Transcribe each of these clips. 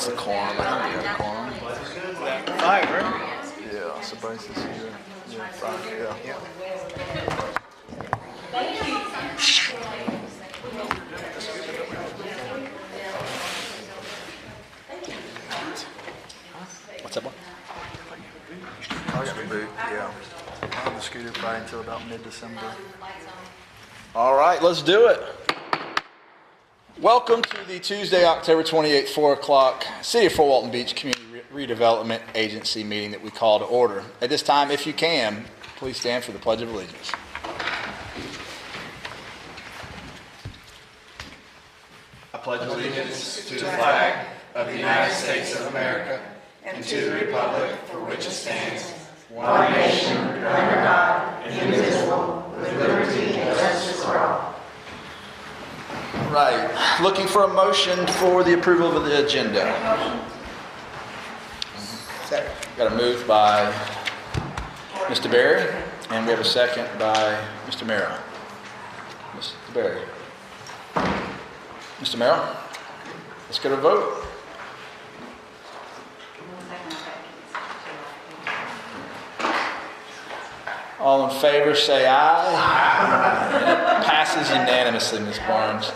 What's the quorum? I think we have quorum. 5, right? Yeah, so Bryce is here. Yeah, 5, yeah. What's up, boy? I got the boot, yeah. I'll have the scooter probably until about mid-December. All right, let's do it. Welcome to the Tuesday, October 28th, 4 o'clock, City of Fort Walton Beach Community Redevelopment Agency meeting that we call to order. At this time, if you can, please stand for the Pledge of Allegiance. I pledge allegiance to the flag of the United States of America and to the republic for which it stands, one nation, under God, indivisible, with liberty and justice for all. Right. Looking for a motion for the approval of the agenda. Second. Got a move by Mr. Berry, and we have a second by Mr. Merrill. Mr. Berry. Mr. Merrill, let's get a vote. All in favor, say aye. Aye. And it passes unanimously, Ms. Barnes.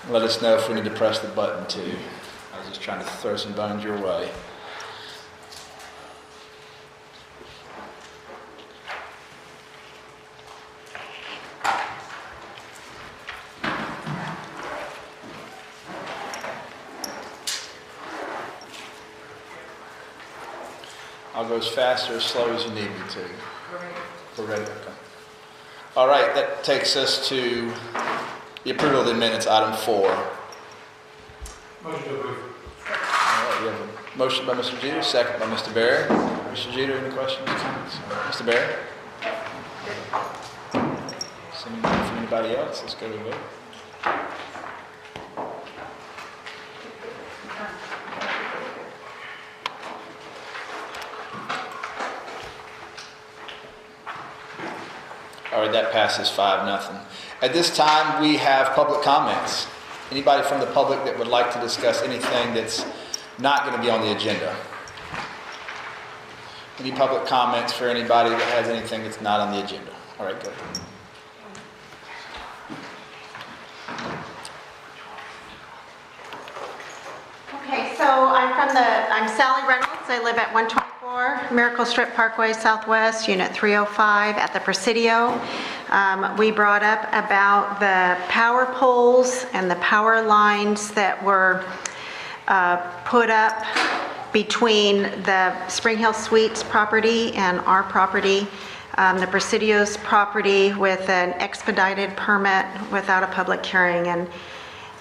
Let us know if we need to press the button too. I was just trying to throw some bones your way. I'll go as fast or as slow as you need me to. We're ready. Okay. All right, that takes us to the approval of the minutes, item 4. Motion to approve. All right, we have a motion by Mr. Jeter, second by Mr. Barry. Mr. Jeter, any questions or comments? Mr. Barry? Seeing none from anybody else, let's go to the vote. All right, that passes 5-0. At this time, we have public comments. Anybody from the public that would like to discuss anything that's not going to be on the agenda? Any public comments for anybody that has anything that's not on the agenda? All right, go. Okay, so I'm Sally Reynolds. I live at 124 Miracle Strip Parkway Southwest, Unit 305 at the Presidio. We brought up about the power poles and the power lines that were put up between the Spring Hill Suites property and our property, the Presidio's property, with an expedited permit without a public hearing.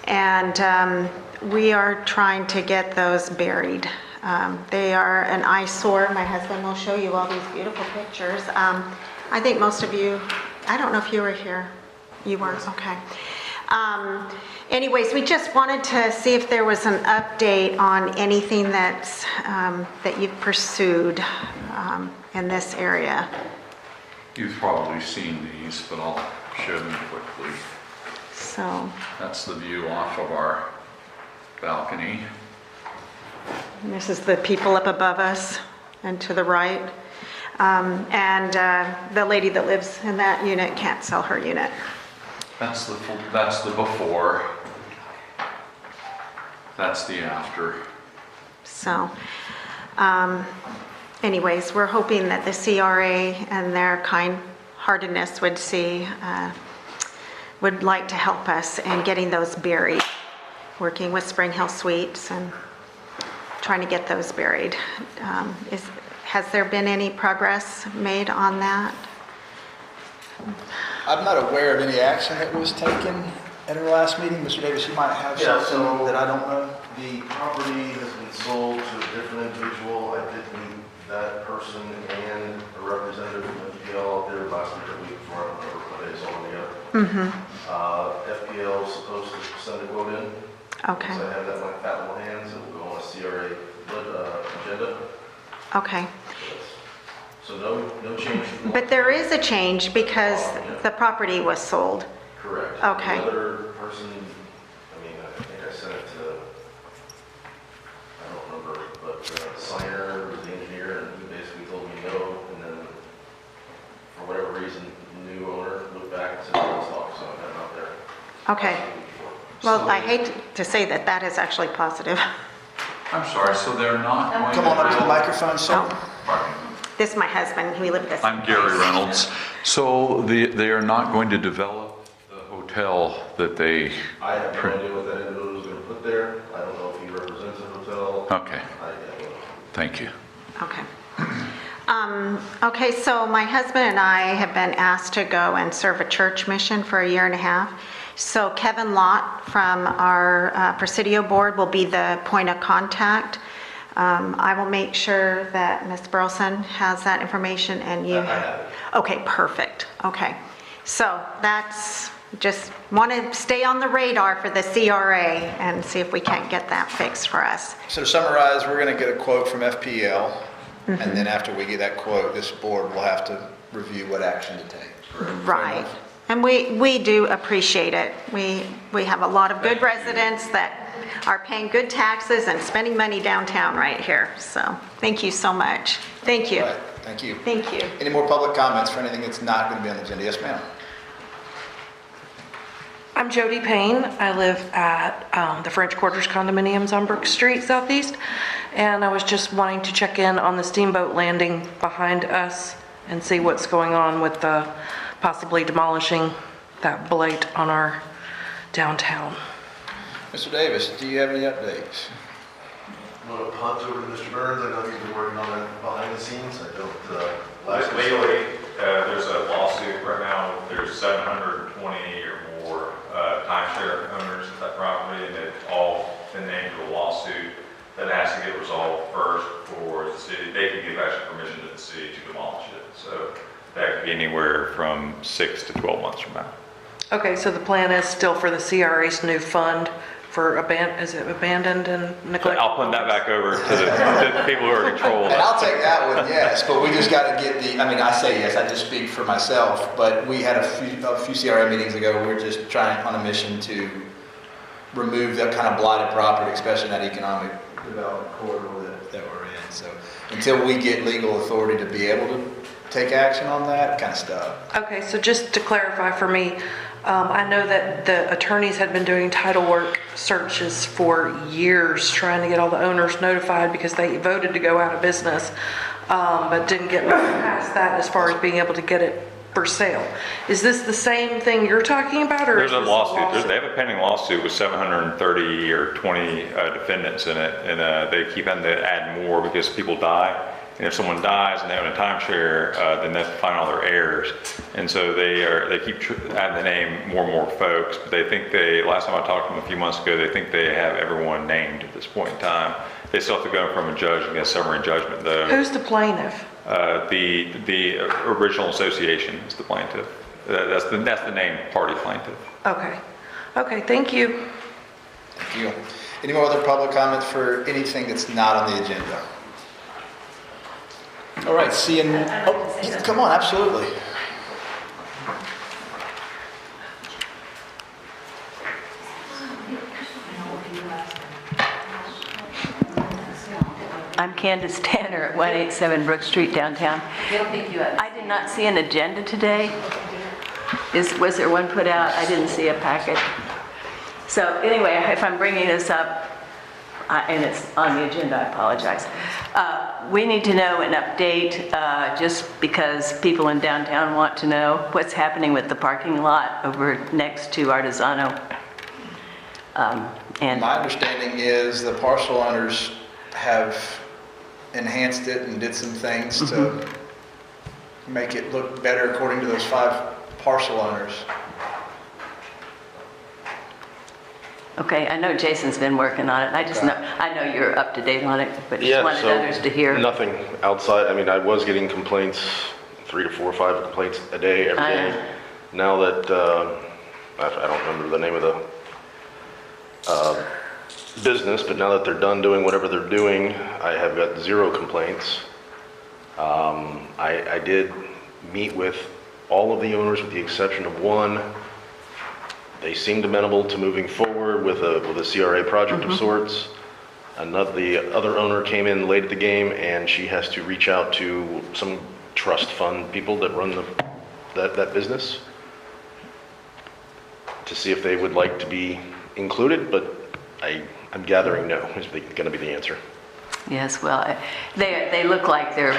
And we are trying to get those buried. They are an eyesore. My husband will show you all these beautiful pictures. I think most of you, I don't know if you were here. You weren't? Okay. Anyways, we just wanted to see if there was an update on anything that's, that you've pursued in this area. You've probably seen these, but I'll show them quickly. So That's the view off of our balcony. this is the people up above us and to the right. And the lady that lives in that unit can't sell her unit. That's the before. That's the after. So, anyways, we're hoping that the CRA and their kind-heartedness would like to help us in getting those buried, working with Spring Hill Suites and trying to get those buried. Has there been any progress made on that? I'm not aware of any action that was taken at our last meeting. Mr. Davis, you might have something that I don't know. The property has been sold to a different individual. I did meet that person and a representative from FPL out there last week or week before. I don't remember what it is all together. FPL is supposed to send a quote in. Okay. So I have that in my fat little hands. It will go on a CRA agenda. Okay. So no change. But there is a change because the property was sold. Correct. Okay. The other person, I mean, I think I sent it to Okay. Well, I hate to say that that is actually positive. I'm sorry, so they're not going to... Come on up to the microphone, sir. Pardon me. This is my husband, we live this. I'm Gary Reynolds. So they are not going to develop the hotel that they... I have no idea what that individual is going to put there. I don't know if he represents a hotel. Okay, I don't know. thank you. Okay. Okay, so my husband and I have been asked to go and serve a church mission for a year and a half. So Kevin Lott from our Presidio board will be the point of contact. I will make sure that Ms. Burleson has that information and you... I have it. Okay, perfect. Okay. So that's, just want to stay on the radar for the CRA and see if we can't get that fixed for us. So to summarize, we're going to get a quote from FPL, and then after we get that quote, this board will have to review what action to take. Right. And we do appreciate it. We have a lot of good residents that are paying good taxes and spending money downtown right here. So thank you so much. Thank you. All right, thank you. Thank you. Any more public comments for anything that's not going to be on the agenda? Yes, ma'am. I'm Jody Payne. I live at the French Quarters condominiums on Brook Street Southeast, and I was just wanting to check in on the steamboat landing behind us and see what's going on with the possibly demolishing that blight on our downtown. Mr. Davis, do you have any updates? I'm going to punt over to Mr. Burns. I know he's been working on that behind the scenes. I don't... Legally, there's a lawsuit right now. There's 720 or more timeshare owners of that property, and they've all been named to a lawsuit that has to get resolved first for the city. They can give actual permission to the city to demolish it. So that could be anywhere from 6 to 12 months from now. Okay, so the plan is still for the CRA's new fund for abandoned and neglected? I'll put that back over to the people who are in control. And I'll take that one, yes, but we just got to get the, I mean, I say yes, I just speak for myself, but we had a few CRA meetings ago, we were just trying on a mission to remove that kind of blighted property, especially in that economic development corridor that we're in. So until we get legal authority to be able to take action on that kind of stuff. Okay, so just to clarify for me, I know that the attorneys had been doing title work searches for years, trying to get all the owners notified because they voted to go out of business, but didn't get much past that as far as being able to get it for sale. Is this the same thing you're talking about, or There's is a this lawsuit. They have a pending lawsuit with 730 or 20 defendants in it, and they keep having to add more because people die. And if someone dies and they own a timeshare, then they have to find all their heirs. And so they keep adding the name more and more folks. But they think last time I talked to them a few months ago, they think they have everyone named at this point in time. They still have to go from a judge and get a summary judgment though. Who's the plaintiff? The original association is the plaintiff. That's the named party plaintiff. Okay. Okay, thank you. Thank you. Any more other public comments for anything that's not on the agenda? All right, come on, absolutely. I'm Candace Tanner at 187 Brook Street downtown. I did not see an agenda today. Was there one put out? I didn't see a packet. So anyway, if I'm bringing this up, and it's on the agenda, I apologize. We need to know an update, just because people in downtown want to know what's happening with the parking lot over next to Artisano. And My understanding is the parcel owners have enhanced it and did some things to make it look better according to those 5 parcel owners. okay, I know Jason's been working on it. I know you're up to date on it, but just wanted others to hear. Nothing outside. I mean, I was getting complaints, 3 to 4 or 5 complaints a day, every day. Now that, I don't remember the name of the business, but now that they're done doing whatever they're doing, I have got 0 complaints. I did meet with all of the owners with the exception of one. They seemed amenable to moving forward with a CRA project of sorts. The other owner came in late at the game, and she has to reach out to some trust fund people that run that business to see if they would like to be included, but I'm gathering no is going to be the answer. Yes, well, they look like they're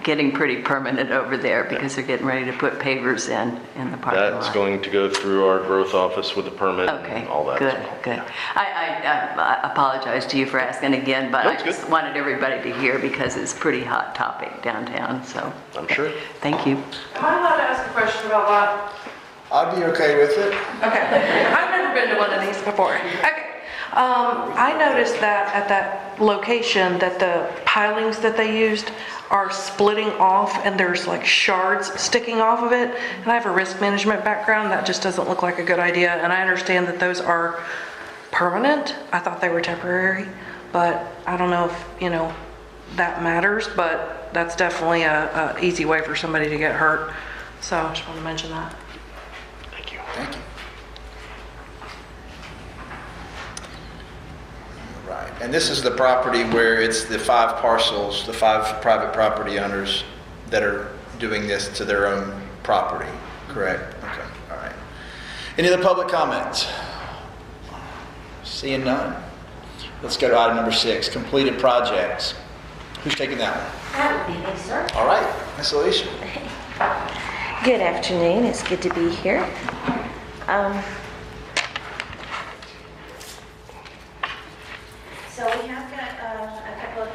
getting pretty permanent over there because they're getting ready to put pavers in the parking lot. That's going to go through our growth office with a permit Okay, and all that. good, as well. good. I apologize to you for asking again, but No, I it's just good. wanted everybody to hear because it's a pretty hot topic downtown, so. I'm sure. Thank you. Am I allowed to ask a question about that? I'd be okay with it. Okay, I've never been to one of these before. Okay, I noticed that at that location that the pilings that they used are splitting off and there's like shards sticking off of it. And I have a risk management background, that just doesn't look like a good idea. And I understand that those are permanent. I thought they were temporary, but I don't know if, you know, that matters, but that's definitely a easy way for somebody to get hurt. So I just want to mention that. Thank you. Thank you. Right, and this is the property where it's the 5 parcels, the 5 private property owners that are doing this to their own property, correct? Okay, all right. Any other public comments? Seeing none. Let's go to item number 6, completed projects. Who's taking that one? That would be me, sir. All right, Miss Alicia. Good afternoon. It's good to be here. So we have got a couple of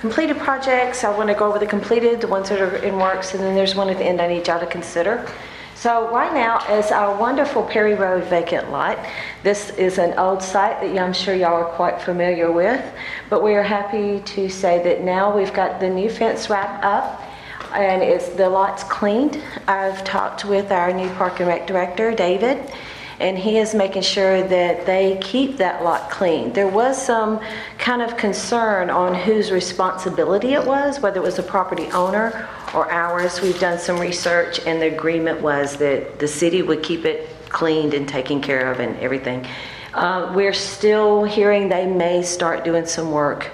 completed projects. I want to go over the completed, the ones that are in works, and then there's one at the end I need y'all to consider. So right now is our wonderful Perry Road vacant lot. This is an old site that I'm sure y'all are quite familiar with, but we are happy to say that now we've got the new fence wrapped up and the lot's cleaned. I've talked with our new Park and Rec director, David, and he is making sure that they keep that lot clean. There was some kind of concern on whose responsibility it was, whether it was the property owner or ours. We've done some research and the agreement was that the city would keep it cleaned and taken care of and everything. We're still hearing they may start doing some work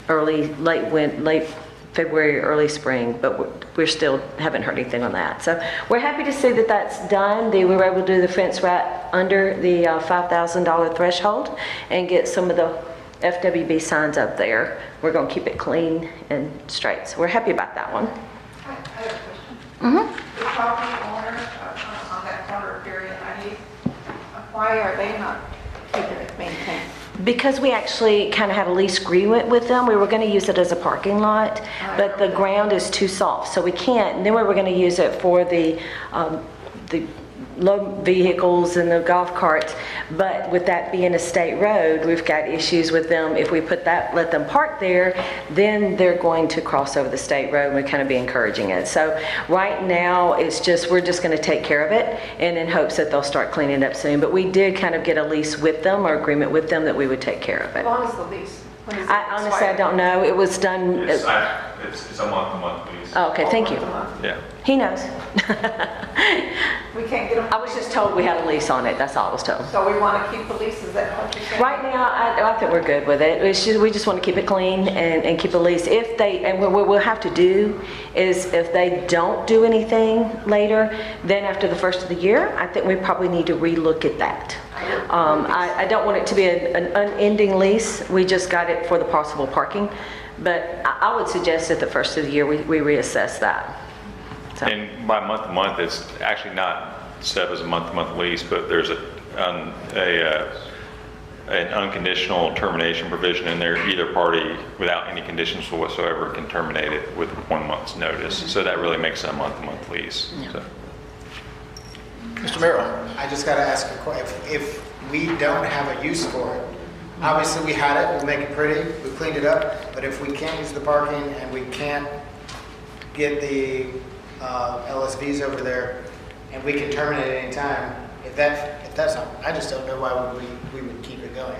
late February, early spring, but we still haven't heard anything on that. So we're happy to see that that's done. We were able to do the fence wrap under the $5,000 threshold and get some of the FWB signs up there. We're going to keep it clean and straight. So we're happy about that one. I have a question. The property owner on that corner of Perry and 90th, why are they not keeping it maintained? Because we actually kind of had a lease agreement with them, we were going to use it as a parking lot, but the ground is too soft, so we can't. And then we were going to use it for the low vehicles and the golf carts, but with that being a state road, we've got issues with them. If we let them park there, then they're going to cross over the state road, and we kind of be encouraging it. So right now, we're just going to take care of it, and in hopes that they'll start cleaning it up soon. But we did kind of get a lease with them, or agreement with them that we would take care of it. How long is the lease? When is it Honestly, I expired? don't know. It was done. It's a month-to-month lease. Oh, okay, thank you. Yeah. He knows. We can't get them. I was just told we had a lease on it. That's all I was told. So we want to keep the lease, is that what you're saying? Right now, I think we're good with it. We just want to keep it clean and keep a lease. What we'll have to do is if they don't do anything later, then after the first of the year, I think we probably need to relook at that. I don't want it to be an unending lease. We just got it for the possible parking. But I would suggest at the first of the year, we reassess that. So. And by month-to-month, it's actually not set up as a month-to-month lease, but there's an unconditional termination provision in there. Either party, without any conditions whatsoever, can terminate it with 1 month's notice. So that really makes it a month-to-month lease. Yeah. So. Mr. Merrill. I just got to ask a question. If we don't have a use for it, obviously we had it, we make it pretty, we cleaned it up, but if we can't use the parking and we can't get the LSVs over there, and we can terminate at any time, if that's not, I just don't know why we would keep it going.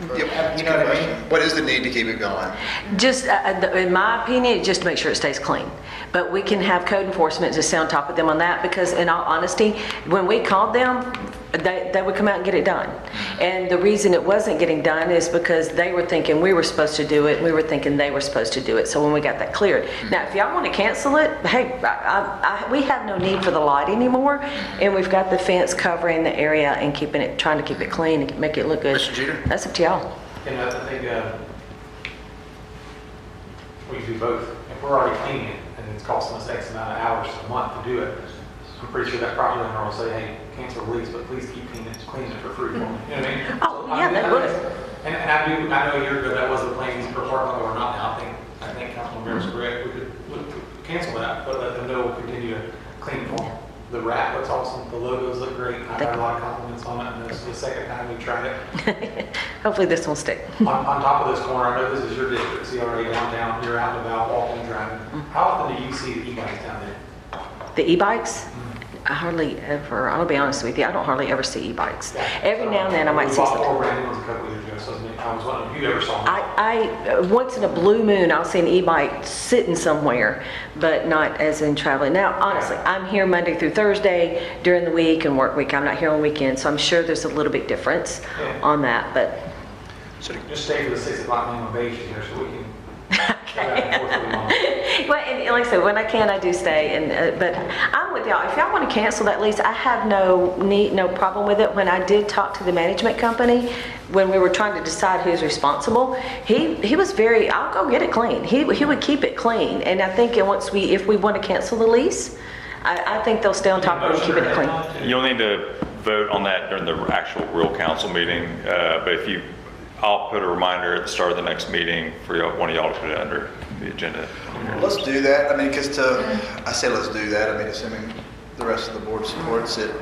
You know what I mean? What is the need to keep it going? Just, in my opinion, just to make sure it stays clean. But we can have code enforcement just stay on top of them on that, because in all honesty, when we called them, they would come out and get it done. And the reason it wasn't getting done is because they were thinking we were supposed to do it, and we were thinking they were supposed to do it. So when we got that cleared. Now, if y'all want to cancel it, hey, we have no need for the lot anymore, and we've got the fence covering the area and trying to keep it clean and make it look good. Mr. Jeter? That's up to y'all. And I think we can do both. If we're already cleaning it and it's costing us X amount of hours a month to do it, I'm pretty sure that property owner will say, hey, cancel the lease, but please keep cleaning it for free for me. You know what I mean? Oh, So, yeah, that would. And I know a year ago that was the plans for apartment or not now. I think Councilman Merritt's correct. We could cancel that, but let them know we'll continue to clean for them. The wrap looks awesome. The logos look great. I got a lot of compliments on it, and this is the second time we tried it. Hopefully this will stick. On top of this corner, I know this is your district, CRA downtown. You're out and about, walking and driving. How often do you see the e-bikes down there? The e-bikes? I hardly ever, I'll be honest with you, I don't hardly ever see e-bikes. Every now and then I might see We bought something. 4 brand new ones a couple of years ago, so I was wondering if you ever saw them. I once in a blue moon, I'll see an e-bike sitting somewhere, but not as in traveling. Now, honestly, I'm here Monday through Thursday during the week and work week. I'm not here on weekends, so I'm sure there's a little bit difference on that, but. So just stay for the 6 o'clock minimum wage here so we can. Well, and like I said, when I can, I do stay. And but I'm with y'all. If y'all want to cancel that lease, I have no problem with it. When I did talk to the management company, when we were trying to decide who's responsible, he was very. I'll go get it clean. He would keep it clean. And I think if we want to cancel the lease, I think they'll stay on top of it and keep it clean. You'll need to vote on that during the actual real council meeting, but I'll put a reminder at the start of the next meeting for one of y'all to put it under the agenda. Let's do that. I mean, because I say let's do that. I mean, assuming the rest of the board supports it.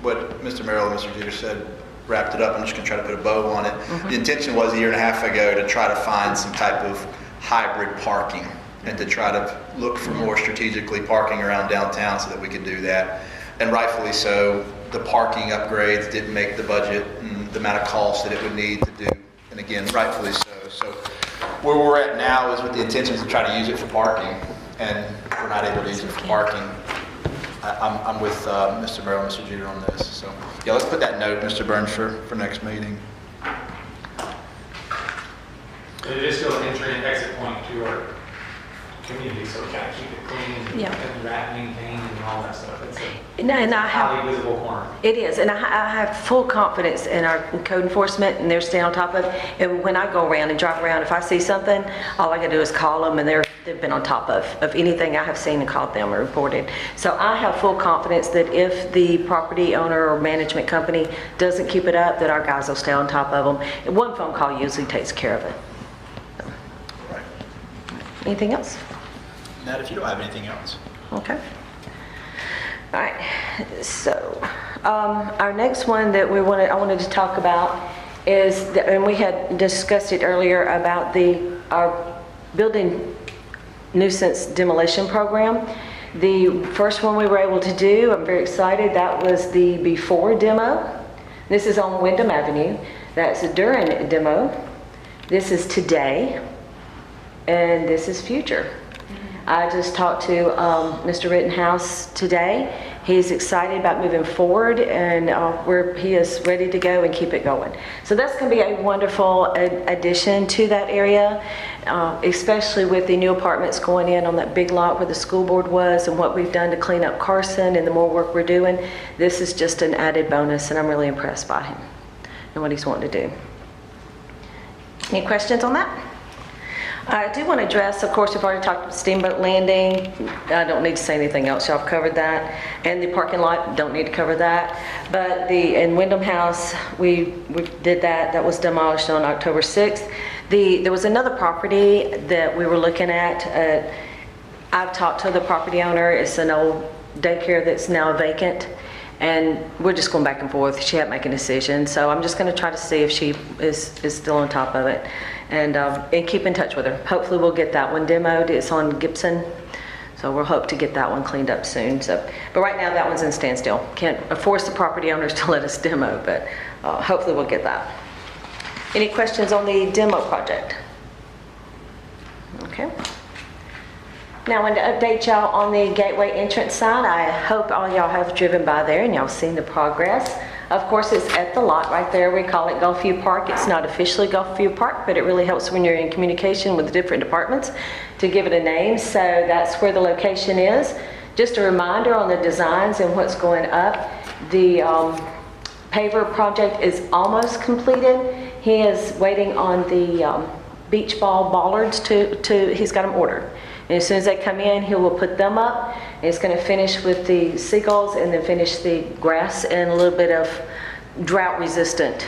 What Mr. Merrill and Mr. Jeter said wrapped it up. I'm just going to try to put a bow on it. The intention was a year and a half ago to try to find some type of hybrid parking and to try to look for more strategically parking around downtown so that we could do that. And rightfully so, the parking upgrades didn't make the budget and the amount of cost that it would need to do. And again, rightfully so. So where we're at now is with the intentions to try to use it for parking, and we're not able to use it for parking. I'm with Mr. Merrill and Mr. Jeter on this. So yeah, let's put that note, Mr. Burns, for next meeting. It is still an entry and exit point to our community, so we kind of keep it clean and maintained and all that stuff. It's a highly visible corner. It is, and I have full confidence in our code enforcement, and they're staying on top of it. And when I go around and drive around, if I see something, all I gotta do is call them, and they've been on top of anything I have seen and called them or reported. So I have full confidence that if the property owner or management company doesn't keep it up, that our guys will stay on top of them. And one phone call usually takes care of it. Anything else? Nat, if you don't have anything else. Okay. All right. So our next one that I wanted to talk about is, and we had discussed it earlier about our building nuisance demolition program. The first one we were able to do, I'm very excited, that was the before demo. This is on Wyndham Avenue. That's a during demo. This is today. And this is future. I just talked to Mr. Rittenhouse today. He's excited about moving forward, and he is ready to go and keep it going. So that's going to be a wonderful addition to that area, especially with the new apartments going in on that big lot where the school board was, and what we've done to clean up Carson and the more work we're doing. This is just an added bonus, and I'm really impressed by him and what he's wanting to do. Any questions on that? I do want to address, of course, we've already talked about Steamboat Landing. I don't need to say anything else. Y'all have covered that. And the parking lot, don't need to cover that. But in Wyndham House, we did that. That was demolished on October 6th. There was another property that we were looking at. I've talked to the property owner. It's an old daycare that's now vacant. And we're just going back and forth. She had to make a decision. So I'm just going to try to see if she is still on top of it. And keep in touch with her. Hopefully we'll get that one demoed. It's on Gibson. So we'll hope to get that one cleaned up soon. But right now that one's in standstill. Can't force the property owners to let us demo, but hopefully we'll get that. Any questions on the demo project? Okay. Now, I want to update y'all on the gateway entrance sign. I hope all y'all have driven by there and y'all seen the progress. Of course, it's at the lot right there. We call it Gulfview Park. It's not officially Gulfview Park, but it really helps when you're in communication with the different departments to give it a name. So that's where the location is. Just a reminder on the designs and what's going up. The paver project is almost completed. He is waiting on the beach ball bollards he's got them ordered. And as soon as they come in, he will put them up. And he's going to finish with the seagulls and then finish the grass and a little bit of drought-resistant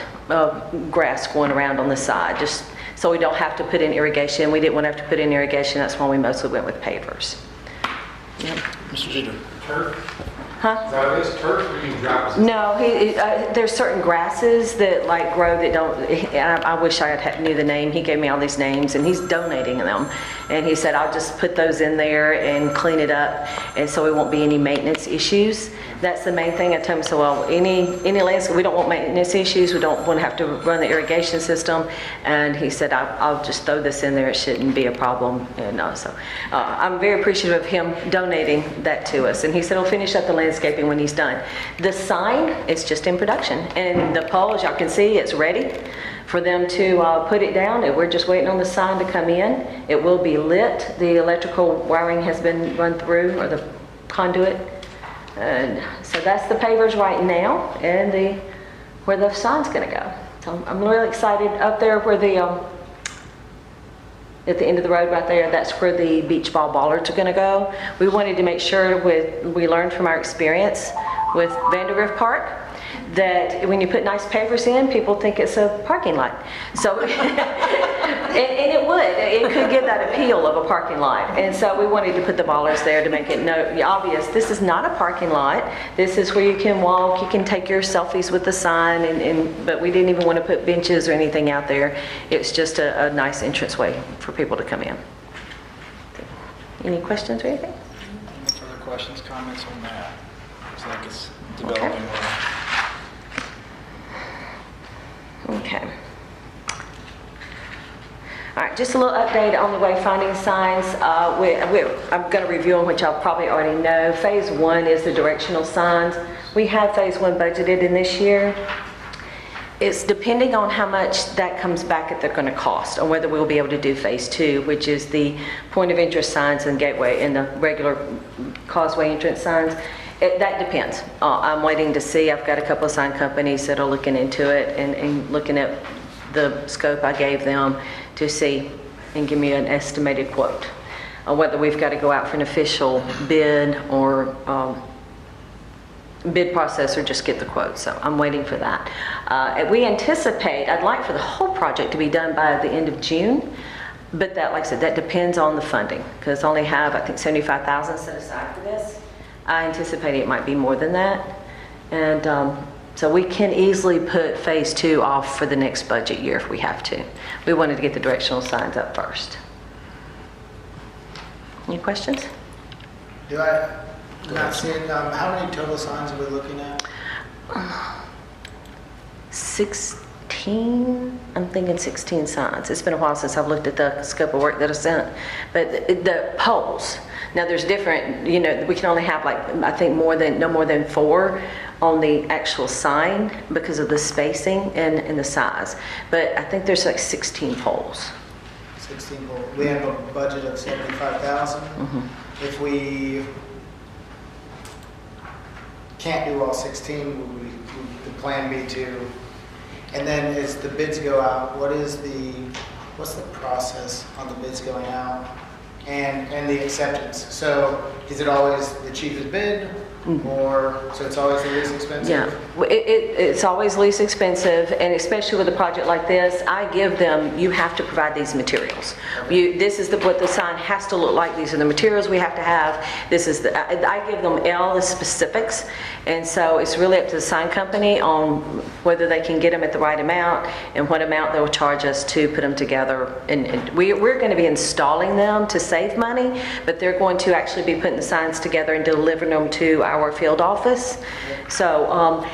grass going around on the side, just so we don't have to put in irrigation. We didn't want to have to put in irrigation. That's why we mostly went with pavers. Yep. Mr. Jeter. Turf? Huh? Is that what it is? Turf or you mean drought? No, there's certain grasses that like grow that don't, I wish I knew the name. He gave me all these names and he's donating them. And he said, I'll just put those in there and clean it up. And so it won't be any maintenance issues. That's the main thing. I told him, so well, any landscape, we don't want maintenance issues. We don't want to have to run the irrigation system. And he said, I'll just throw this in there. It shouldn't be a problem. And so I'm very appreciative of him donating that to us. And he said he'll finish up the landscaping when he's done. The sign is just in production. And the pole, as y'all can see, it's ready for them to put it down. And we're just waiting on the sign to come in. It will be lit. The electrical wiring has been run through, or the conduit. And so that's the pavers right now and where the sign's going to go. So I'm really excited. Up there where at the end of the road right there, that's where the beach ball bollards are going to go. We wanted to make sure we learned from our experience with Vandergrift Park that when you put nice pavers in, people think it's a parking lot. So, and it could give that appeal of a parking lot. And so we wanted to put the bollards there to make it obvious. This is not a parking lot. This is where you can walk, you can take your selfies with the sign, but we didn't even want to put benches or anything out there. It's just a nice entranceway for people to come in. Any questions or anything? Any further questions, comments on that? Looks like it's developing well. Okay. All right, just a little update on the wayfinding signs. I'm going to review them, which y'all probably already know. Phase 1 is the directional signs. We have Phase 1 budgeted in this year. It's depending on how much that comes back that they're going to cost, on whether we'll be able to do Phase 2, which is the point of interest signs and gateway and the regular causeway entrance signs. That depends. I'm waiting to see. I've got a couple of sign companies that are looking into it and looking at the scope I gave them to see and give me an estimated quote on whether we've got to go out for an official bid or bid process or just get the quote. So I'm waiting for that. We anticipate, I'd like for the whole project to be done by the end of June, but that, like I said, that depends on the funding, because I only have, I think, $75,000 set aside for this. I anticipate it might be more than that. And so we can easily put Phase 2 off for the next budget year if we have to. We wanted to get the directional signs up first. Any questions? Not seeing, how many total signs are we looking at? 16, I'm thinking 16 signs. It's been a while since I've looked at the scope of work that I sent. But the poles, now there's different, we can only have I think no more than 4 on the actual sign because of the spacing and the size. But I think there's 16 poles. 16 poles. We have a budget of $75,000. Mm-hmm. If we can't do all 16, the plan be to, and then as the bids go out, what's the process on the bids going out and the acceptance? So is it always the cheapest bid? Or, so it's always the least expensive? Yeah, it's always least expensive, and especially with a project like this, I give them, you have to provide these materials. This is what the sign has to look like. These are the materials we have to have. I give them all the specifics, and so it's really up to the sign company on whether they can get them at the right amount and what amount they'll charge us to put them together. And we're going to be installing them to save money, but they're going to actually be putting the signs together and delivering them to our field office. So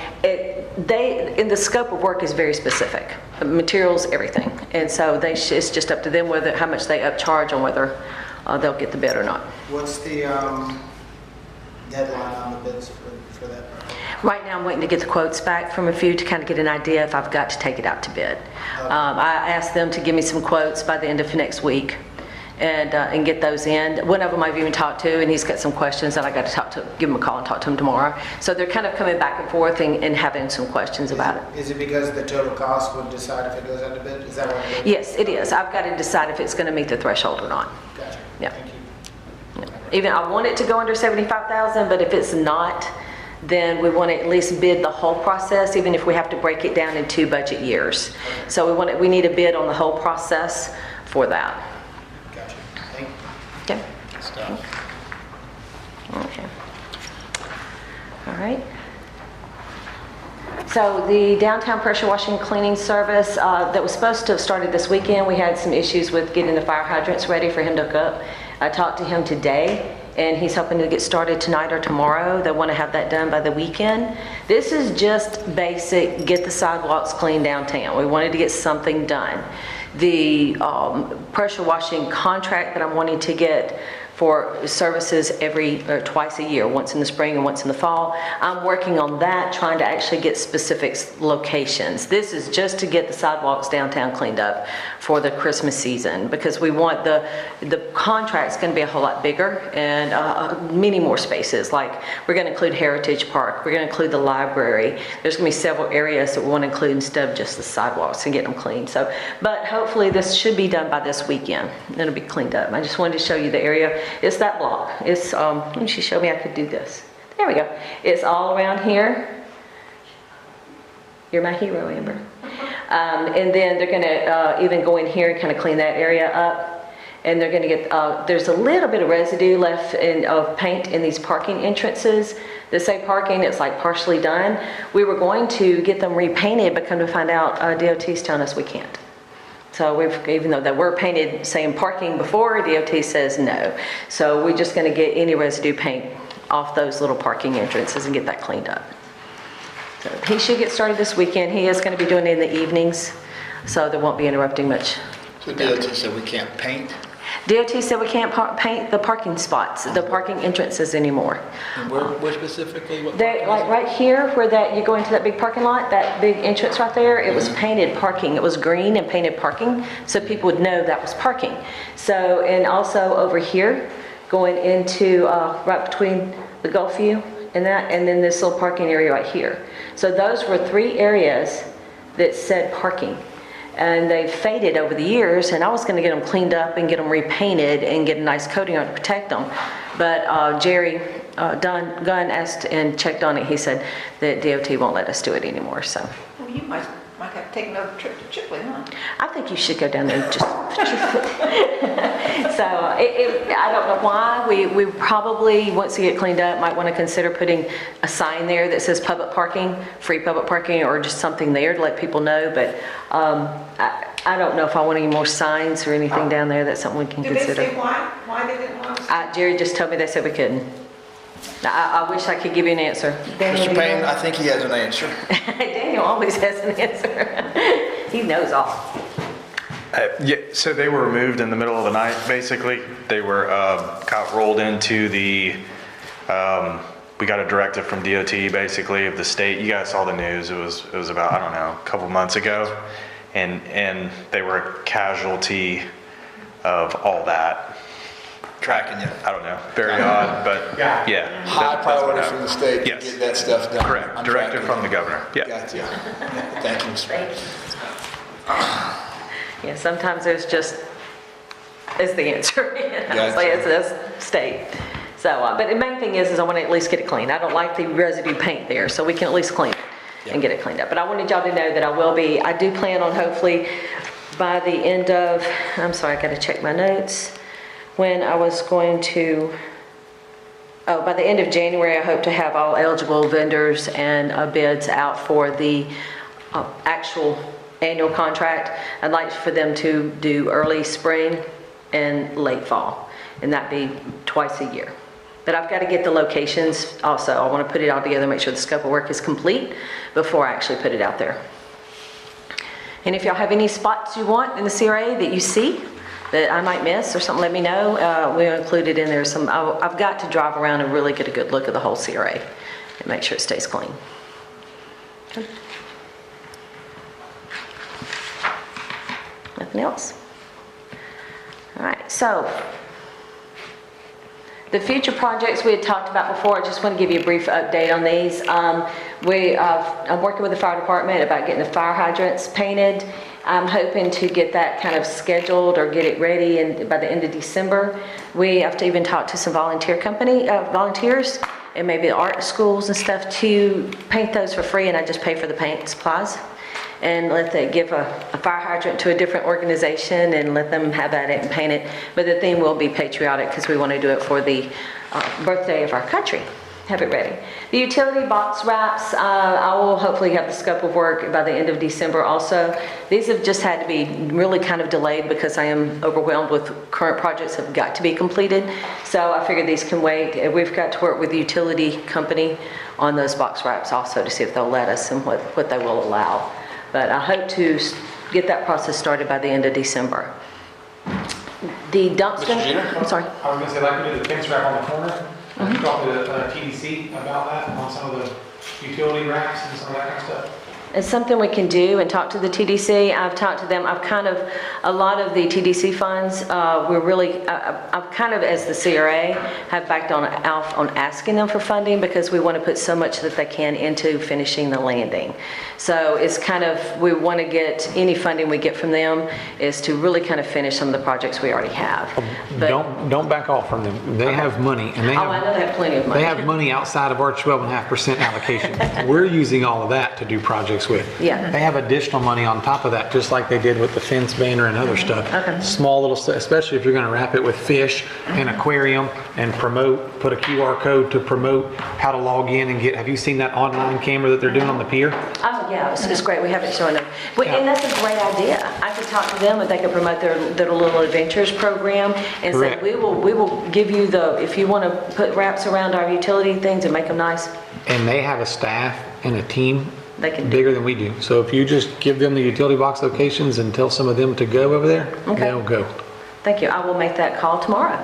in the scope of work is very specific, materials, everything. And so it's just up to them whether, how much they upcharge on whether they'll get the bid or not. What's the deadline on the bids for that? Right now, I'm waiting to get the quotes back from a few to kind of get an idea if I've got to take it out to bid. I asked them to give me some quotes by the end of next week and get those in. One of them I've even talked to, and he's got some questions that I got to give him a call and talk to him tomorrow. So they're kind of coming back and forth and having some questions about it. Is it because the total cost would decide if it goes out to bid? Is that what it is? Yes, it is. I've got to decide if it's going to meet the threshold or not. Gotcha. Yeah. Thank you. Even I want it to go under 75,000, but if it's not, then we want to at least bid the whole process, even if we have to break it down in 2 budget years. So we need a bid on the whole process for that. Gotcha. Thank you. Okay. Okay. All right. So the downtown pressure washing cleaning service that was supposed to have started this weekend, we had some issues with getting the fire hydrants ready for him to hook up. I talked to him today, and he's hoping to get started tonight or tomorrow. They want to have that done by the weekend. This is just basic, get the sidewalks clean downtown. We wanted to get something done. The pressure washing contract that I'm wanting to get for services twice a year, once in the spring and once in the fall. I'm working on that, trying to actually get specific locations. This is just to get the sidewalks downtown cleaned up for the Christmas season, because we want the contract's going to be a whole lot bigger and many more spaces. Like, we're going to include Heritage Park, we're going to include the library. There's going to be several areas that we want to include instead of just the sidewalks and get them clean. So, but hopefully this should be done by this weekend. It'll be cleaned up. I just wanted to show you the area. It's that block. It's, she showed me I could do this. There we go. It's all around here. You're my hero, Amber. And then they're going to even go in here and kind of clean that area up. And they're going to get, there's a little bit of residue left of paint in these parking entrances. They say parking, it's like partially done. We were going to get them repainted, but come to find out DOT's telling us we can't. So even though they were painted saying parking before, DOT says no. So we're just going to get any residue paint off those little parking entrances and get that cleaned up. So he should get started this weekend. He is going to be doing it in the evenings, so there won't be interrupting much. So DOT said we can't paint? DOT said we can't paint the parking spots, the parking entrances anymore. And where specifically? What Like right here, where you go into that big parking lot, that big entrance right there, it was painted parking. It was green and painted parking, so people would know that was parking. So, and also over here, going into right between the Gulfview and that, and then this little parking area right here. So those were 3 areas that said parking. And they've faded over the years, and I was going to get them cleaned up and get them repainted and get a nice coating on to protect them. But Jerry Gunn asked and checked on it. He said that DOT won't let us do it anymore. So. Well, you might have to take another trip to Chipley, huh? I think you should go down there and just. So I don't know why. We probably, once you get cleaned up, might want to consider putting a sign there that says public parking, free public parking, or just something there to let people know. But I don't know if I want any more signs or anything down there. That's something we can consider. Did they say why? Why they didn't want us? Jerry just told me they said we couldn't. I wish I could give you an answer. Mr. Payne, I think he has an answer. Daniel always has an answer. He knows all. Yeah, so they were removed in the middle of the night, basically. They were got rolled into the, we got a directive from DOT, basically, of the state. You guys saw the news. It was about, I don't know, a couple months ago. And they were a casualty of all that. Tracking you. I don't know. Very odd, but yeah. High priority from the state to Yes. get that stuff done. Correct. I'm Directive tracking from the you. governor. Yeah. Gotcha. Thank you, Mr. Payne. Yeah, sometimes there's just, is the answer. Gotcha. Like it's state. So, but the main thing is I want to at least get it clean. I don't like the residue paint there, so we can at least clean it and get it cleaned up. But I wanted y'all to know that I do plan on hopefully by the end of, I'm sorry, I got to check my notes, when I was going to, by the end of January, I hope to have all eligible vendors and bids out for the actual annual contract. I'd like for them to do early spring and late fall, and that'd be twice a year. But I've got to get the locations also. I want to put it all together, make sure the scope of work is complete before I actually put it out there. And if y'all have any spots you want in the CRA that you see that I might miss or something, let me know. We'll include it in there. I've got to drive around and really get a good look at the whole CRA and make sure it stays clean. Okay. Nothing else? All right, so the future projects we had talked about before, I just want to give you a brief update on these. I'm working with the fire department about getting the fire hydrants painted. I'm hoping to get that kind of scheduled or get it ready by the end of December. We have to even talk to some volunteers and maybe art schools and stuff to paint those for free, and I just pay for the paint supplies. And let them give a fire hydrant to a different organization and let them have at it and paint it. But the theme will be patriotic because we want to do it for the birthday of our country. Have it ready. The utility box wraps, I will hopefully have the scope of work by the end of December also. These have just had to be really kind of delayed because I am overwhelmed with current projects that have got to be completed. So I figured these can wait. We've got to work with the utility company on those box wraps also to see if they'll let us and what they will allow. But I hope to get that process started by the end of December. The dumpster. I'm sorry. I was going to say, like we did the fence wrap on the corner. Have you talked to TDC about that on some of the utility wraps and some of that kind of stuff? It's something we can do and talk to the TDC. I've talked to them. A lot of the TDC funds, I've kind of, as the CRA, have backed on asking them for funding because we want to put so much that they can into finishing the landing. So it's kind of, we want to get any funding we get from them is to really kind of finish some of the projects we already have. But, don't back off from them. They have money, and I know they have plenty of money. They have money outside of our 12.5% allocation. We're using all of that to do projects with. Yeah. They have additional money on top of that, just like they did with the fence banner and other stuff. Okay. Small little stuff, especially if you're going to wrap it with fish and aquarium and put a QR code to promote how to log in and get. Have you seen that online camera that they're doing on the pier? Oh yeah, it's great. We have it showing them. And that's a great idea. I could talk to them and they could promote their little adventures program and Correct. say, we will give you if you want to put wraps around our utility things and make them nice. And they have a staff and a team They can bigger than we do. So if you just give them the utility box locations and tell some of them to go over there, Okay. they'll go. Thank you. I will make that call tomorrow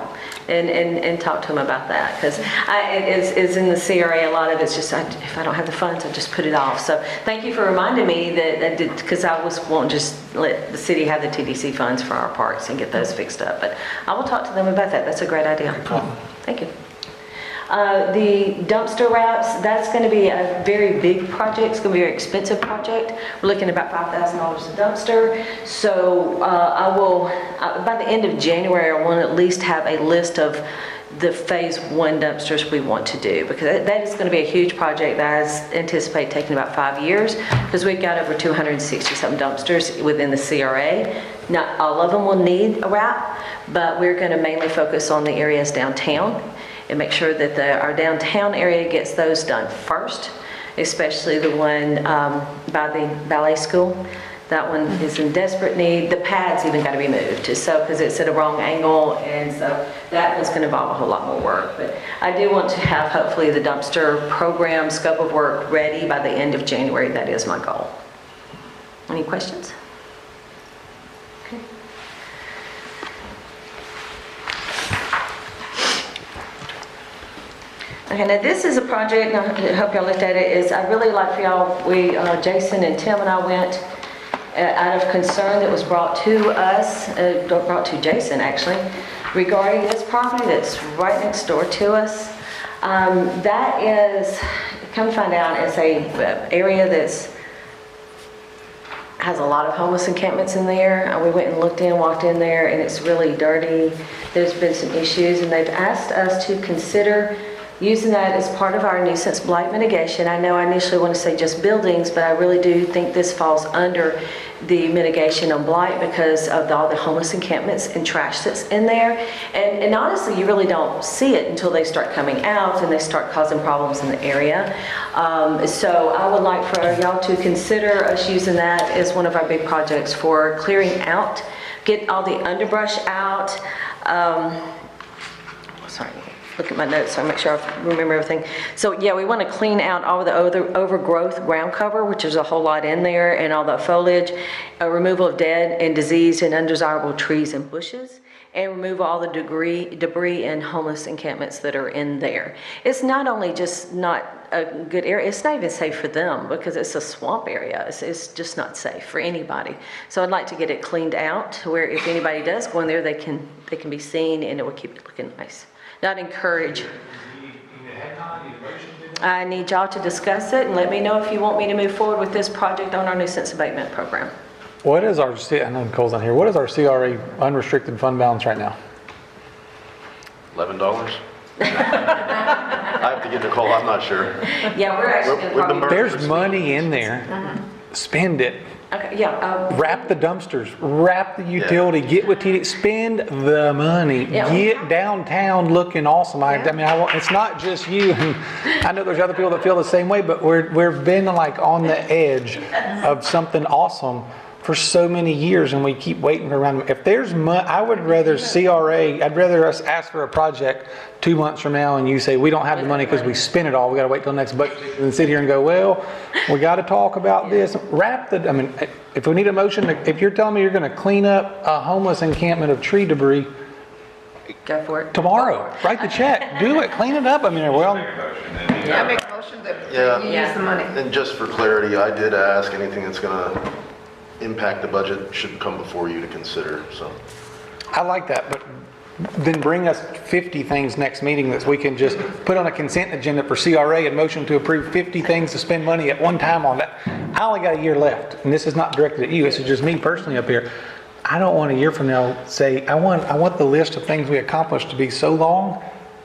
and talk to them about that because it's in the CRA. A lot of it's just if I don't have the funds, I just put it off. So thank you for reminding me that because I won't just let the city have the TDC funds for our parks and get those fixed up. But I will talk to them about that. That's a great idea. Thank you. The dumpster wraps, that's going to be a very big project. It's going to be a very expensive project. We're looking at about $5,000 a dumpster. So I will, by the end of January, I want to at least have a list of the phase 1 dumpsters we want to do because that is going to be a huge project that I anticipate taking about 5 years because we've got over 260 something dumpsters within the CRA. Not all of them will need a wrap, but we're going to mainly focus on the areas downtown and make sure that our downtown area gets those done first, especially the one by the ballet school. That one is in desperate need. The pad's even got to be moved because it's at a wrong angle, and so that one's going to involve a whole lot more work. But I do want to have hopefully the dumpster program scope of work ready by the end of January. That is my goal. Any questions? Okay. Okay, now this is a project, and I hope y'all looked at it, I really like for y'all, Jason and Tim and I went out of concern that was brought to us, brought to Jason actually, regarding this property that's right next door to us. That is, come find out, it's a area has a lot of homeless encampments in there. We went and walked in there, and it's really dirty. There's been some issues, and they've asked us to consider using that as part of our nuisance blight mitigation. I know I initially want to say just buildings, but I really do think this falls under the mitigation on blight because of all the homeless encampments and trash that's in there. And honestly, you really don't see it until they start coming out and they start causing problems in the area. So I would like for y'all to consider us using that as one of our big projects for clearing out, get all the underbrush out. look at my notes so I make sure I remember everything. So yeah, we want to clean out all the overgrowth ground cover, which is a whole lot in there, and all the foliage, removal of dead and diseased and undesirable trees and bushes, and remove all the debris and homeless encampments that are in there. It's not only just not a good area, it's not even safe for them because it's a swamp area. It's just not safe for anybody. So I'd like to get it cleaned out to where if anybody does go in there, they can be seen and it will keep it looking nice. Not encourage. I need y'all to discuss it and let me know if you want me to move forward with this project on our nuisance abatement program. What is our, I know Nicole's on here, what is our CRA unrestricted fund balance right now? $11? I have to get Nicole, I'm not sure. Yeah, we're actually going to probably... There's money in there. Spend it. Okay, yeah. Wrap the dumpsters, wrap the utility, get with TD, spend the money, get downtown looking awesome. I mean, it's not just you. I know there's other people that feel the same way, but we've been like on the edge of something awesome for so many years, and we keep waiting around. If there's money, I would rather CRA, I'd rather us ask for a project 2 months from now and you say, we don't have the money because we spent it all, we got to wait till next budget, and sit here and go, well, we got to talk about this. I mean, if we need a motion, if you're telling me you're going to clean up a homeless encampment of tree debris, go for it. Tomorrow, write the check, do it, clean it up. I mean, well. I make a motion that you use the money. And just for clarity, I did ask anything that's going to impact the budget should come before you to consider, so. I like that, but then bring us 50 things next meeting that we can just put on a consent agenda for CRA and motion to approve 50 things to spend money at one time on that. I only got a year left, and this is not directed at you, this is just me personally up here. I don't want a year from now say, I want the list of things we accomplished to be so long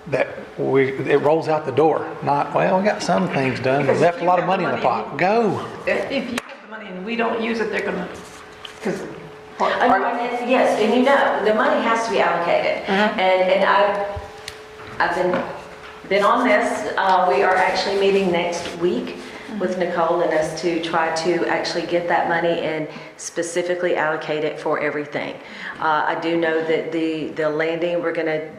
that it rolls out the door. Not, well, we got some things done, we left a lot of money in the pot. Go. If you have the money and we don't use it, they're gonna, because. Yes, and you know, the money has to be allocated. And I've been on this. We are actually meeting next week with Nicole and us to try to actually get that money and specifically allocate it for everything. I do know that the landing,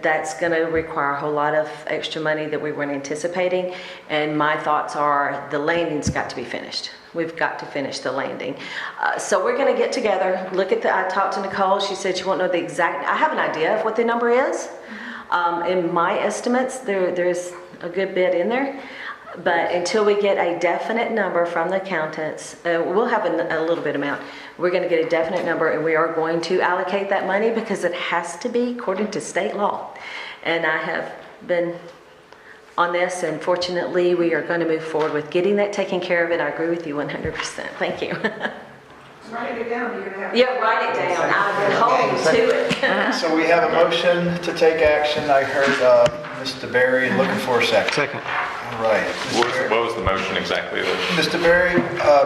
that's gonna require a whole lot of extra money that we weren't anticipating. And my thoughts are the landing's got to be finished. We've got to finish the landing. So we're gonna get together, I talked to Nicole, she said she won't know the exact, I have an idea of what the number is. In my estimates, there's a good bit in there. But until we get a definite number from the accountants, we'll have a little bit amount. We're going to get a definite number, and we are going to allocate that money because it has to be according to state law. And I have been on this, and fortunately, we are going to move forward with getting that taken care of. And I agree with you 100%. Thank you. Write it down. You're gonna have. Yeah, write it down. I've been holding to it. So we have a motion to take action. I heard Mr. Berry looking for a second. Second. All right. What was the motion exactly? Mr. Berry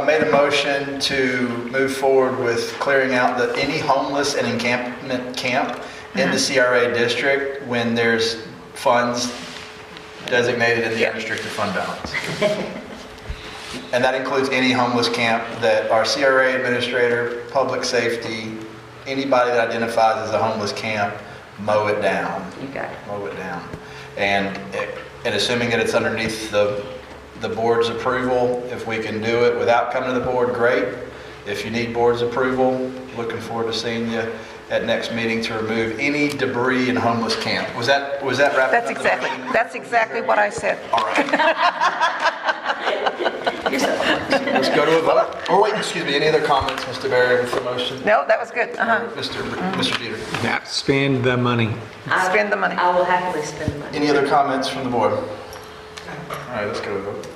made a motion to move forward with clearing out any homeless and encampment camp in the CRA district when there's funds designated in the unrestricted fund balance. And that includes any homeless camp that our CRA administrator, public safety, anybody that identifies as a homeless camp, mow it down. You got it. Mow it down. And assuming that it's underneath the board's approval, if we can do it without coming to the board, great. If you need board's approval, looking forward to seeing you at next meeting to remove any debris in homeless camp. Was that wrapped up? That's exactly what I said. All right. Let's go to a vote. Oh wait, excuse me. Any other comments, Mr. Berry, with the motion? No, that was good. Mr. Jeter. Yeah, spend the money. Spend the money. I will happily spend the money. Any other comments from the board? All right, let's go to a vote.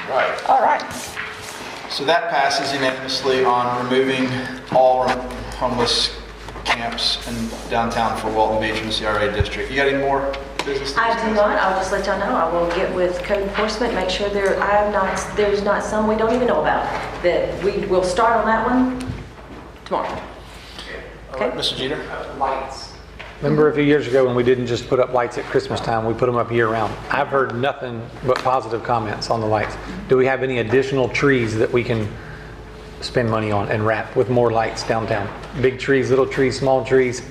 Right. All right. So that passes unanimously on removing all homeless camps in downtown for Walton Beach and the CRA district. You got any more business? I do not. I'll just let y'all know. I will get with code enforcement, make sure there's not some we don't even know about. That we will start on that one tomorrow. Okay, Mr. Jeter. Lights. Remember a few years ago when we didn't just put up lights at Christmas time, we put them up year round. I've heard nothing but positive comments on the lights. Do we have any additional trees that we can spend money on and wrap with more lights downtown. Big trees, little trees, small trees,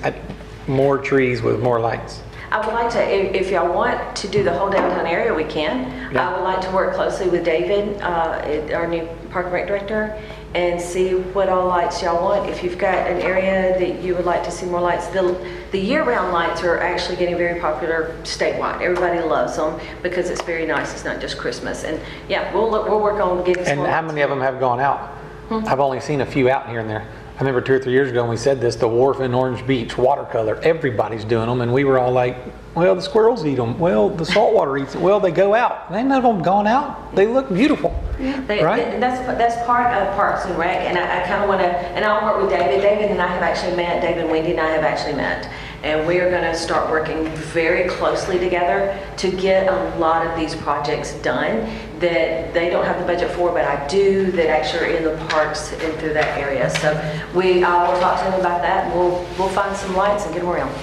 more trees with more lights. I would like to, if y'all want to do the whole downtown area, we can. Yeah. I would like to work closely with David, our new Park and Rec Director, and see what all lights y'all want. If you've got an area that you would like to see more lights, the year-round lights are actually getting very popular statewide. Everybody loves them because it's very nice. It's not just Christmas. And yeah, we'll work on getting some And how lights. many of them have gone out? I've only seen a few out here and there. I remember 2 or 3 years ago when we said this, the wharf in Orange Beach, watercolor, everybody's doing them, and we were all like, well, the squirrels eat them, well, the saltwater eats them, well, they go out. Ain't none of them gone out. They look beautiful, right? That's part of Parks and Rec, and I kind of want to, and I'll work with David. David and I have actually met, David and Wendy and I have actually met, and we are going to start working very closely together to get a lot of these projects done that they don't have the budget for, but I do, that actually are in the parks and through that area. So I will talk to them about that, and we'll find some lights and get them around.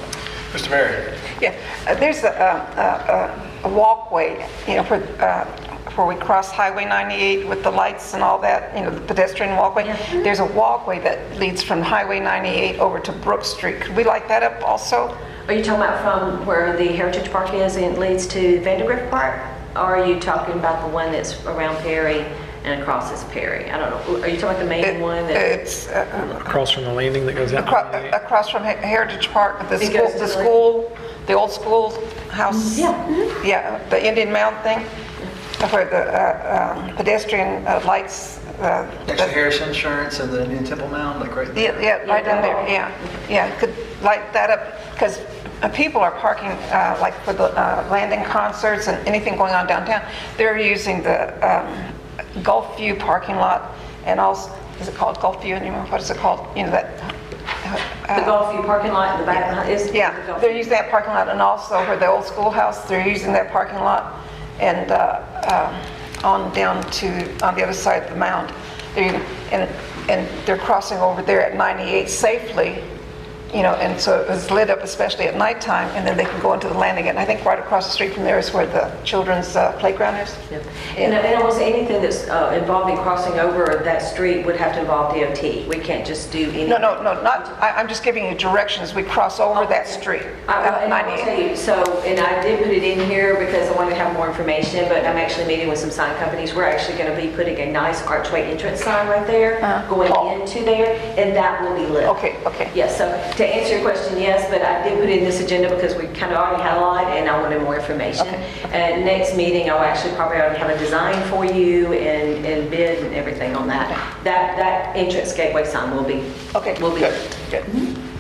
Mr. Berry. Yeah, there's a walkway, you know, where we cross Highway 98 with the lights and all that, you know, the pedestrian walkway. Yeah. There's a walkway that leads from Highway 98 over to Brook Street. Could we light that up also? Are you talking about from where the Heritage Park is and it leads to Vandergrift Park? Or are you talking about the one that's around Perry and across is Perry? I don't know. Are you talking about the main one? It's Across from the landing that goes out. across from Heritage Park, the It goes to school, the old school house. Yeah. Yeah, the Indian Mound thing, where the pedestrian lights. Next to Harris Insurance and the Indian Temple Mound, like right there. Yeah, right in there, yeah. Could light that up, because people are parking, like for the landing concerts and anything going on downtown, they're using the Gulf View parking lot, and also, is it called Gulf View anymore? What is it called? You know, that... The Gulf View parking lot in the back is... Yeah, they're using that parking lot, and also where the old schoolhouse, they're using that parking lot, and on down to, on the other side of the mound. And they're crossing over there at 98 safely, you know, and so it was lit up, especially at nighttime, and then they can go into the landing. And I think right across the street from there is where the children's playground is. Yep. And almost anything that's involving crossing over that street would have to involve DOT. We can't just do anything. No, not, I'm just giving you directions. We cross over that street, And I will tell 98. you, so, and I did put it in here because I wanted to have more information, but I'm actually meeting with some sign companies. We're actually going to be putting a nice archway entrance sign right there, going into there, and that will be lit. Okay. Yes, so to answer your question, yes, but I did put it in this agenda because we kind of already had a lot and I wanted more information. And next meeting, I'll actually probably already have a design for you and bid and everything on that. That entrance gateway sign will be. Good.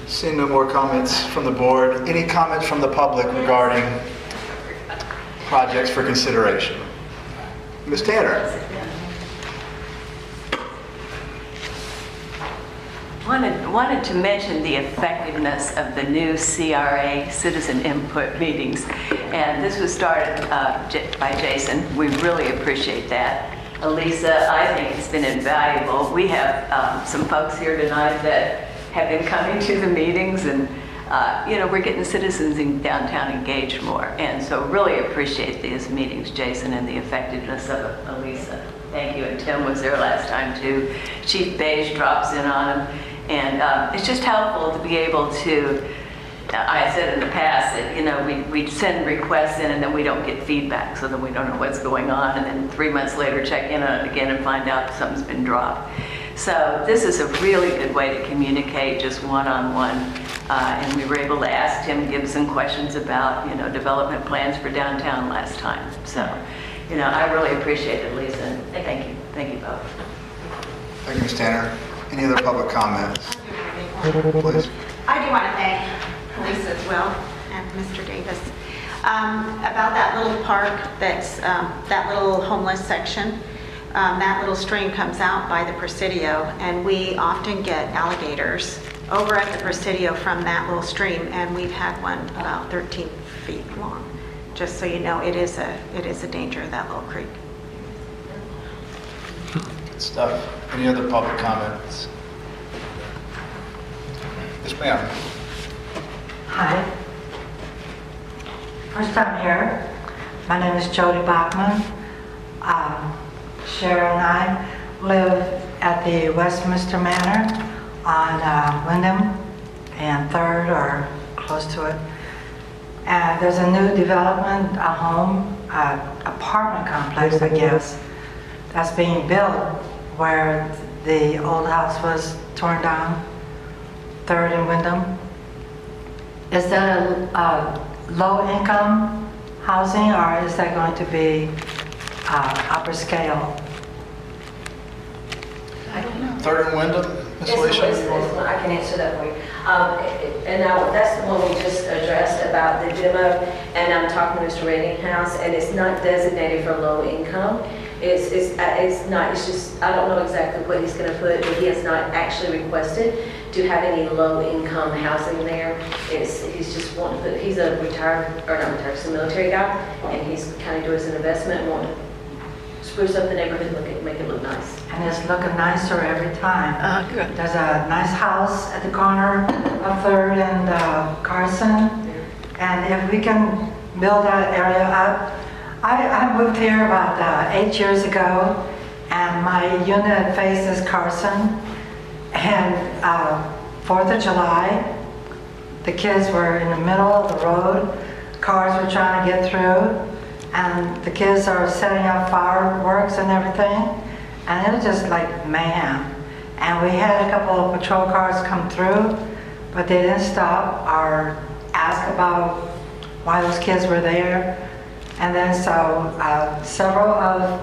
Seeing no more comments from the board, any comments from the public regarding projects for consideration? Ms. Tanner? Wanted to mention the effectiveness of the new CRA, citizen input meetings. And this was started by Jason. We really appreciate that. Elisa, I think it's been invaluable. We have some folks here tonight that have been coming to the meetings, and you know, we're getting citizens in downtown engaged more. And so really appreciate these meetings, Jason, and the effectiveness of Elisa. Thank you. And Tim was there last time too. Chief Beige drops in on him. And it's just helpful to be able to, I said in the past that, you know, we send requests in and then we don't get feedback, so then we don't know what's going on, and then 3 months later check in on it again and find out something's been dropped. So this is a really good way to communicate just one-on-one. And we were able to ask Tim Gibson questions about, you know, development plans for downtown last time. So, you know, I really appreciate it, Lisa, and thank you. Thank you both. Thank you, Ms. Tanner. Any other public comments? Please. I do want to thank Lisa as well and Mr. Davis about that little park that's that little homeless section. That little stream comes out by the Presidio, and we often get alligators over at the Presidio from that little stream, and we've had one about 13 feet long. Just so you know, it is a danger of that little creek. Good stuff. Any other public comments? Yes, ma'am. Hi. First time here. My name is Jody Bachman. Cheryl and I live at the Westminster Manor on Wyndham and 3rd or close to it. And there's a new development, a home, apartment complex, I guess, that's being built where the old house was torn down, 3rd and Wyndham. Is that a low-income housing, or is that going to be upper scale? I don't know. 3rd and Wyndham, Ms. Alicia? I can answer that for you. And now, that's the one we just addressed about the demo, and I'm talking to Mr. Reddinghouse, and it's not designated for low income. It's not, it's just, I don't know exactly what he's gonna put, but he has not actually requested to have any low income housing there. He's just wanting to put, he's a retired, or not retired, he's a military guy, and he's kind of doing it as an investment, and wanting to spruce up the neighborhood, make it look nice. And it's looking nicer every time. Good. There's a nice house at the corner of 3rd and Carson. And if we can build that area up. I moved here about 8 years ago, and my unit faces Carson. And 4th of July, the kids were in the middle of the road. Cars were trying to get through. And the kids are setting up fireworks and everything. And it was just like mayhem. And we had a couple of patrol cars come through, but they didn't stop or ask about why those kids were there. And then so several of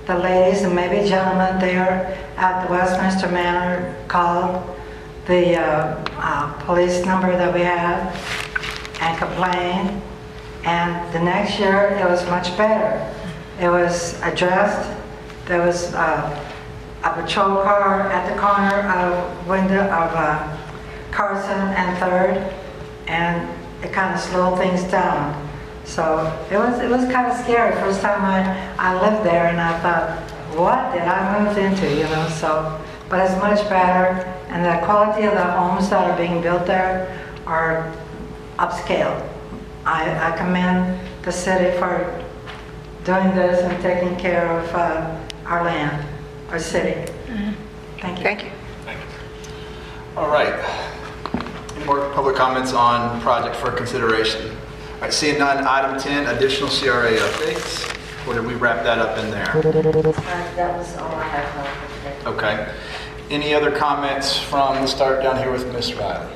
the ladies and maybe gentlemen there at the Westminster Manor called the police number that we had and complained. And the next year it was much better. It was addressed. There was a patrol car at the corner of Carson and 3rd, and it kind of slowed things down. So it was kind of scary. First time I lived there, and I thought, what did I move into, you know? So, but it's much better, and the quality of the homes that are being built there are upscale. I commend the city for doing this and taking care of our land, our city. Thank you. Thank you. All right. Any more public comments on project for consideration? All right, seeing none, item 10, additional CRA updates. Or did we wrap that up in there? That was all I have for today. Okay. Any other comments from the start down here with Ms. Riley?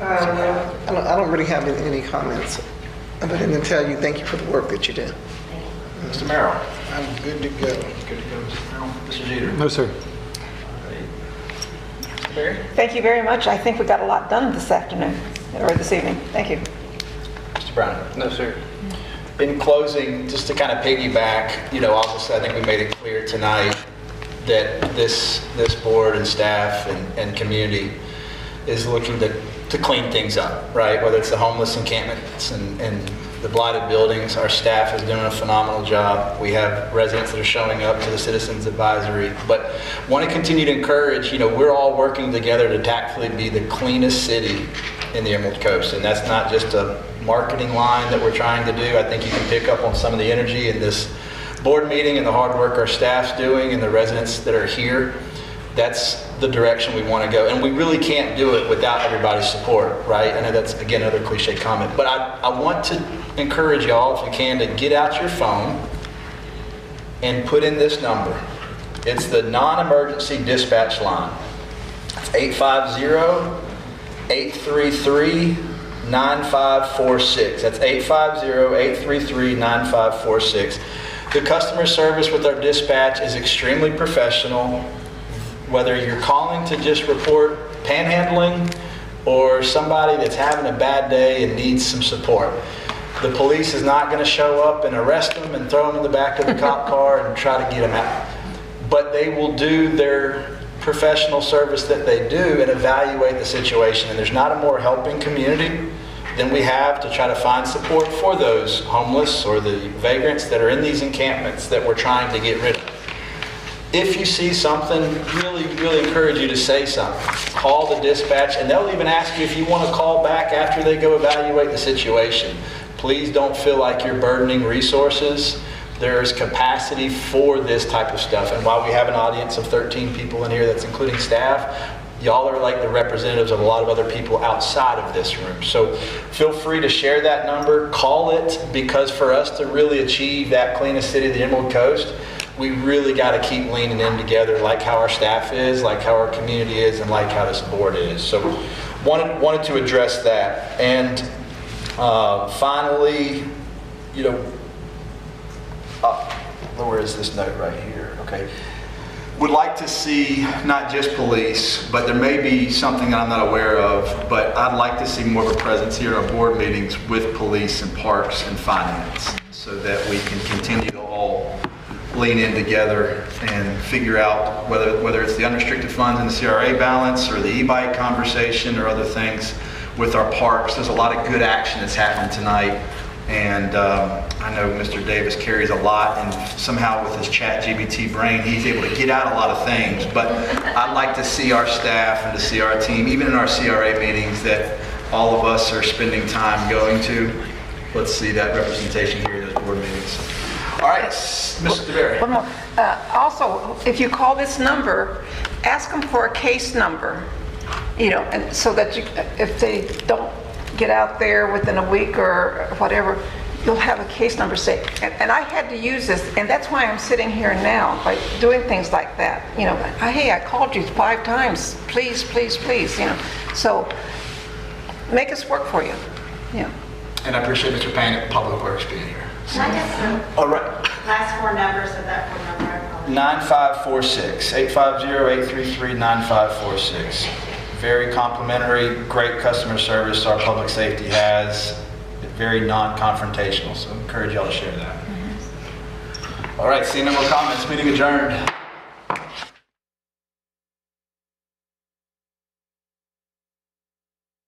I don't really have any comments, other than to tell you thank you for the work that you did. Mr. Merrill? I'm good to go. Good to go, Mr. Merrill. Mr. Jeter? No, sir. Mr. Berry? Thank you very much. I think we got a lot done this afternoon, or this evening. Thank you. Mr. Brown? No, sir. In closing, just to kind of piggyback, you know, obviously I think we made it clear tonight that this board and staff and community is looking to clean things up, right? Whether it's the homeless encampments and the blighted buildings, our staff is doing a phenomenal job. We have residents that are showing up to the Citizens Advisory, but want to continue to encourage, you know, we're all working together to tactfully be the cleanest city in the Emerald Coast. And that's not just a marketing line that we're trying to do. I think you can pick up on some of the energy in this board meeting and the hard work our staff's doing and the residents that are here. That's the direction we want to go. And we really can't do it without everybody's support, right? I know that's, again, another cliche comment. But I want to encourage y'all, if you can, to get out your phone and put in this number. It's the non-emergency dispatch line. It's 850-833-9546. That's 850-833-9546. The customer service with our dispatch is extremely professional. Whether you're calling to just report panhandling or somebody that's having a bad day and needs some support. The police is not going to show up and arrest them and throw them in the back of the cop car and try to get them out. But they will do their professional service that they do and evaluate the situation. And there's not a more helping community than we have to try to find support for those homeless or the vagrants that are in these encampments that we're trying to get rid of. If you see something, really encourage you to say something. Call the dispatch, and they'll even ask you if you want to call back after they go evaluate the situation. Please don't feel like you're burdening resources. There's capacity for this type of stuff. And while we have an audience of 13 people in here, that's including staff, y'all are like the representatives of a lot of other people outside of this room. So feel free to share that number, call it, because for us to really achieve that cleanest city of the Emerald Coast, we really got to keep leaning in together, like how our staff is, like how our community is, and like how this board is. So wanted to address that. And finally, you know, where is this note right here? Okay. Would like to see not just police, but there may be something that I'm not aware of, but I'd like to see more of a presence here at our board meetings with police and parks and finance, so that we can continue to all lean in together and figure out whether it's the unrestricted funds and the CRA balance or the e-bike conversation or other things with our parks. There's a lot of good action that's happened tonight. And I know Mr. Davis carries a lot, and somehow with his ChatGPT brain, he's able to get out a lot of things. But I'd like to see our staff and to see our team, even in our CRA meetings that all of us are spending time going to. Let's see that representation here in those board meetings. All right, Mr. DeBerry. One more. Also, if you call this number, ask them for a case number, you know, and so that you, if they don't get out there within a week or whatever, you'll have a case number say. And I had to use this, and that's why I'm sitting here now, by doing things like that. You know, hey, I called you 5 times. Please, please, please. You know, so make us work for you. Yeah. And I appreciate Mr. Payne at Public Works being here. Can I get some All right. last 4 numbers of that phone number? I apologize. 9546, 850-833-9546. Very complimentary, great customer service our public safety has. Very non-confrontational, so I encourage y'all to share that. All right, seeing no more comments, meeting adjourned.